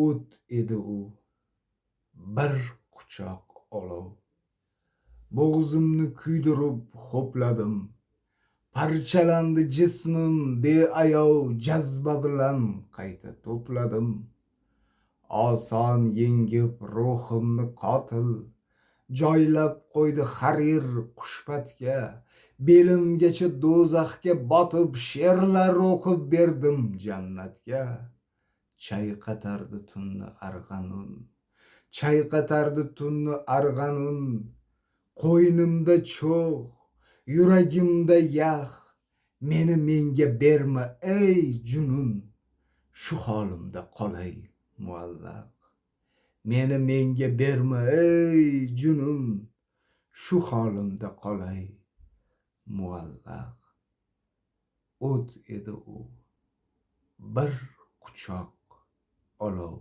o't edi u, bir quchoq olov. Bo'g'zimni kuydirib ho'pladim, parchalandi jismim beayov, jazba bilan qayta to'pladim. Oson yengib ruhimni qotil, joylab qo'ydi harir qushpatga. Belimgacha do'zaxga botib, she'rlar o'qib berdim jannatga. Chayqatardi tunni arg'anun, chayqatardi tunni arg'anun. Qo'ynimda cho'g', yuragimda yag', meni menga berma ey junun, shu holimda qolay muallaq. Meni menga berma ey junun, shu holimda qolay muallaq. O't edi u, bir quchoq olov.